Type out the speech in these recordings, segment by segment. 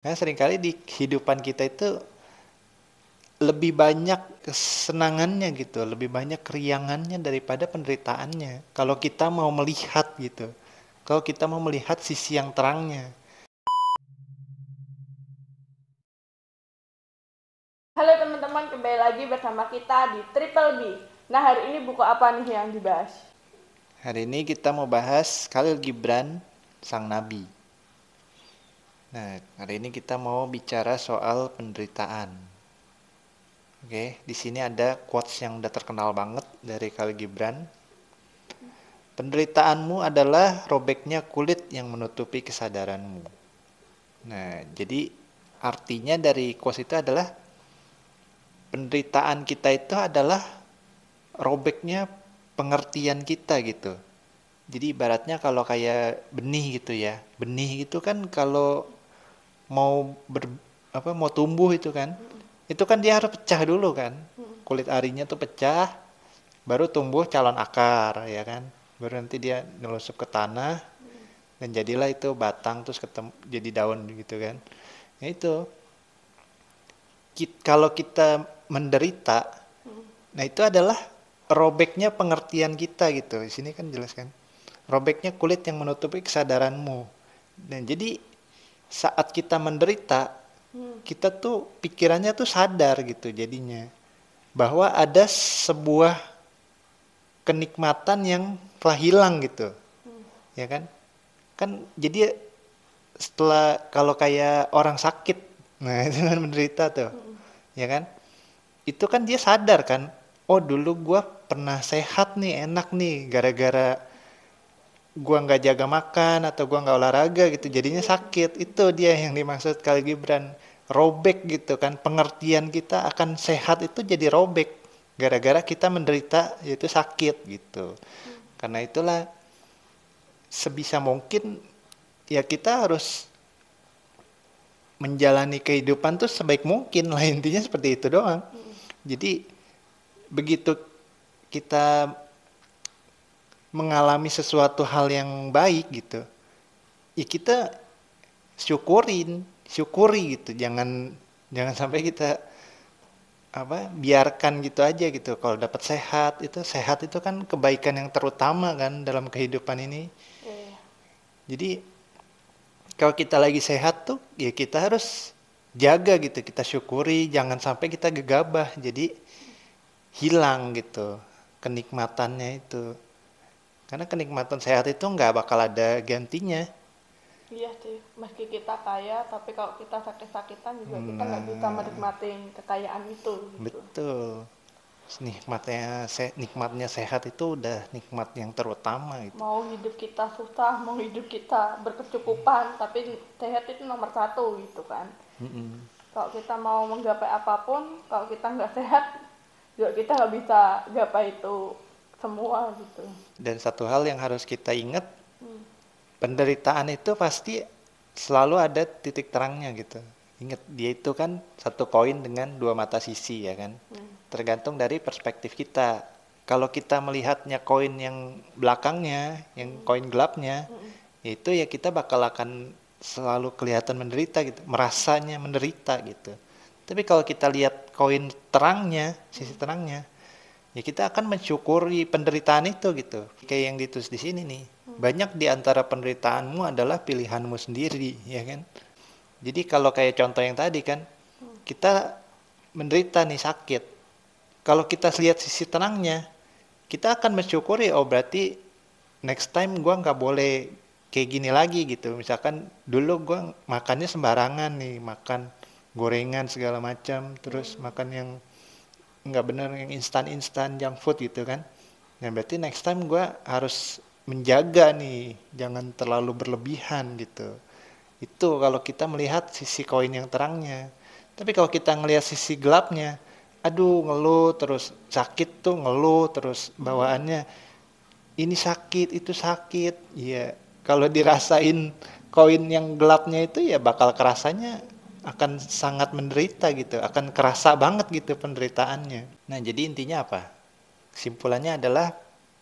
Karena seringkali di kehidupan kita itu lebih banyak kesenangannya gitu, lebih banyak keriangannya daripada penderitaannya. Kalau kita mau melihat gitu, kalau kita mau melihat sisi yang terangnya. Halo teman-teman, kembali lagi bersama kita di Triple B. Nah, hari ini buku apa nih yang dibahas? Hari ini kita mau bahas Khalil Gibran, Sang Nabi. Nah, hari ini kita mau bicara soal penderitaan. Oke, di sini ada quotes yang udah terkenal banget dari Khalil Gibran. Penderitaanmu adalah robeknya kulit yang menutupi kesadaranmu. Nah, jadi artinya dari quotes itu adalah penderitaan kita itu adalah robeknya pengertian kita gitu. Jadi ibaratnya kalau kayak benih gitu ya. Benih itu kan kalau mau mau tumbuh itu kan dia harus pecah dulu kan. Kulit arinya tuh pecah, baru tumbuh calon akar ya kan. Baru nanti dia nelusup ke tanah dan jadilah itu batang terus ketemu jadi daun gitu kan. Nah itu kalau kita menderita, nah itu adalah robeknya pengertian kita gitu. Di sini kan jelas kan. Robeknya kulit yang menutupi kesadaranmu. Dan jadi saat kita menderita, kita tuh pikirannya tuh sadar gitu jadinya. Bahwa ada sebuah kenikmatan yang telah hilang gitu. Ya kan? Kan jadi setelah kalau kayak orang sakit, nah itu kan menderita tuh. Ya kan? Itu kan dia sadar kan, oh dulu gua pernah sehat nih, enak nih, gara-gara gua nggak jaga makan atau gua nggak olahraga gitu, jadinya sakit. Itu dia yang dimaksud Khalil Gibran, robek gitu kan, pengertian kita akan sehat itu jadi robek gara-gara kita menderita yaitu sakit gitu. Karena itulah sebisa mungkin ya kita harus menjalani kehidupan tuh sebaik mungkin lah, intinya seperti itu doang. Jadi begitu kita mengalami sesuatu hal yang baik gitu, ya kita syukuri gitu. Jangan sampai kita biarkan gitu aja gitu. Kalau dapat sehat itu kan kebaikan yang terutama kan dalam kehidupan ini. Eh, Jadi kalau kita lagi sehat tuh ya kita harus jaga gitu, kita syukuri, jangan sampai kita gegabah. Jadi hilang gitu kenikmatannya itu. Karena kenikmatan sehat itu nggak bakal ada gantinya. iya sih, meski kita kaya, tapi kalau kita sakit-sakitan juga kita nggak bisa Nah, menikmati kekayaan itu gitu. betul. Nikmatnya sehat itu udah nikmat yang terutama gitu. Mau hidup kita susah, mau hidup kita berkecukupan, tapi sehat itu nomor satu gitu kan. Mm-mm. Kalau kita mau menggapai apapun, kalau kita nggak sehat, juga kita nggak bisa gapai itu semua gitu. Dan satu hal yang harus kita ingat, Hmm. penderitaan itu pasti selalu ada titik terangnya gitu. Ingat, dia itu kan satu koin dengan dua mata sisi ya kan. Tergantung dari perspektif kita. Kalau kita melihatnya koin yang belakangnya, yang koin gelapnya, itu ya kita bakal akan selalu kelihatan menderita gitu, merasanya menderita gitu. Tapi kalau kita lihat koin terangnya, sisi terangnya, ya kita akan mensyukuri penderitaan itu gitu. Kayak yang ditulis di sini nih. Banyak di antara penderitaanmu adalah pilihanmu sendiri, ya kan? Jadi kalau kayak contoh yang tadi kan, kita menderita nih sakit. Kalau kita lihat sisi tenangnya, kita akan mensyukuri, oh berarti next time gua nggak boleh kayak gini lagi gitu. Misalkan dulu gua makannya sembarangan nih, makan gorengan segala macam, terus makan yang nggak bener, yang instan junk food gitu kan. Nah berarti next time gue harus menjaga nih, jangan terlalu berlebihan gitu. Itu kalau kita melihat sisi koin yang terangnya. Tapi kalau kita ngelihat sisi gelapnya, aduh ngeluh terus, sakit tuh ngeluh terus bawaannya, ini sakit itu sakit. Iya, kalau dirasain koin yang gelapnya itu ya bakal kerasanya akan sangat menderita gitu, akan kerasa banget gitu penderitaannya. Nah jadi intinya apa? Kesimpulannya adalah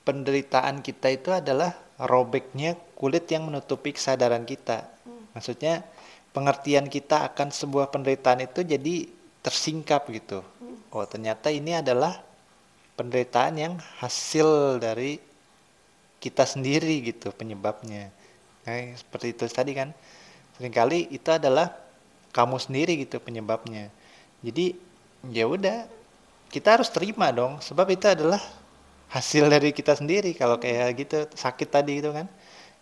penderitaan kita itu adalah robeknya kulit yang menutupi kesadaran kita. Maksudnya pengertian kita akan sebuah penderitaan itu jadi tersingkap gitu. Oh, ternyata ini adalah penderitaan yang hasil dari kita sendiri gitu penyebabnya. Nah, seperti itu tadi kan. Seringkali itu adalah kamu sendiri gitu penyebabnya. Jadi ya udah, kita harus terima dong, sebab itu adalah hasil dari kita sendiri. Kalau kayak gitu sakit tadi itu kan,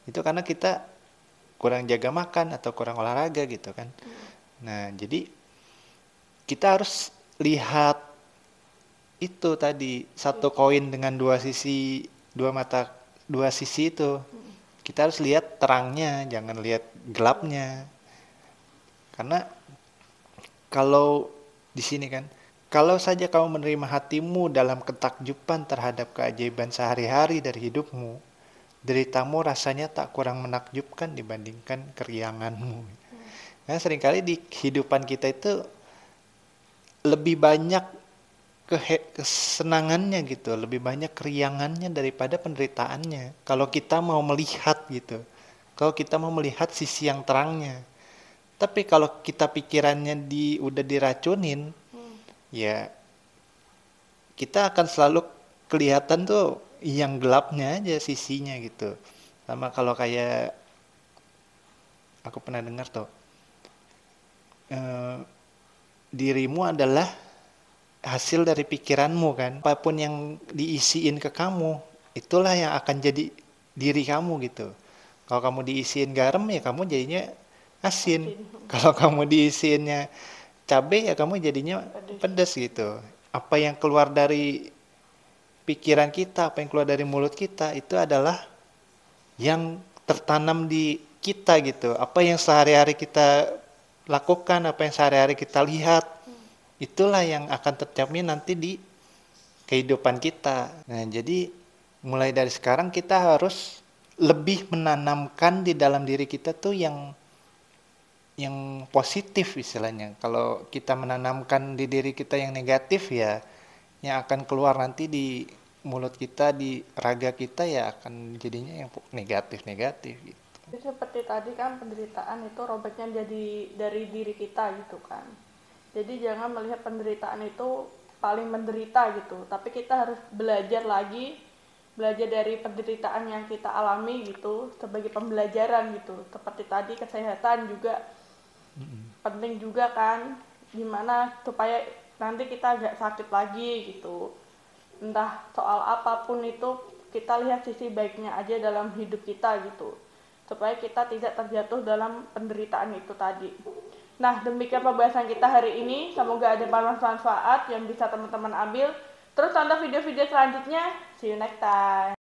itu karena kita kurang jaga makan atau kurang olahraga gitu kan. Nah, jadi kita harus lihat itu tadi, satu koin dengan dua sisi, dua mata, dua sisi itu. Kita harus lihat terangnya, jangan lihat gelapnya. Karena kalau di sini kan, kalau saja kamu menerima hatimu dalam ketakjuban terhadap keajaiban sehari-hari dari hidupmu, deritamu rasanya tak kurang menakjubkan dibandingkan kerianganmu. Nah, seringkali di kehidupan kita itu lebih banyak kesenangannya gitu, lebih banyak keriangannya daripada penderitaannya. Kalau kita mau melihat gitu, kalau kita mau melihat sisi yang terangnya. Tapi kalau kita pikirannya udah diracunin, ya kita akan selalu kelihatan tuh yang gelapnya aja sisinya gitu. Sama kalau kayak aku pernah dengar tuh, eh, dirimu adalah hasil dari pikiranmu kan. Apapun yang diisiin ke kamu, itulah yang akan jadi diri kamu gitu. Kalau kamu diisiin garam ya kamu jadinya asin. Kalau kamu diisiinnya cabai ya kamu jadinya pedas gitu. Apa yang keluar dari pikiran kita, apa yang keluar dari mulut kita itu adalah yang tertanam di kita gitu. Apa yang sehari-hari kita lakukan, apa yang sehari-hari kita lihat, itulah yang akan tercermin nanti di kehidupan kita. Nah, jadi mulai dari sekarang kita harus lebih menanamkan di dalam diri kita tuh yang positif istilahnya. Kalau kita menanamkan di diri kita yang negatif ya, yang akan keluar nanti di mulut kita, di raga kita ya akan jadinya yang negatif-negatif gitu. Jadi seperti tadi kan penderitaan itu robeknya jadi dari diri kita gitu kan. Jadi jangan melihat penderitaan itu paling menderita gitu, tapi kita harus belajar lagi, belajar dari penderitaan yang kita alami gitu sebagai pembelajaran gitu. Seperti tadi kesehatan juga penting juga kan, gimana supaya nanti kita gak sakit lagi gitu. Entah soal apapun itu, kita lihat sisi baiknya aja dalam hidup kita gitu, supaya kita tidak terjatuh dalam penderitaan itu tadi. Nah, demikian pembahasan kita hari ini. Semoga ada manfaat yang bisa teman-teman ambil. Terus tonton video-video selanjutnya. See you next time.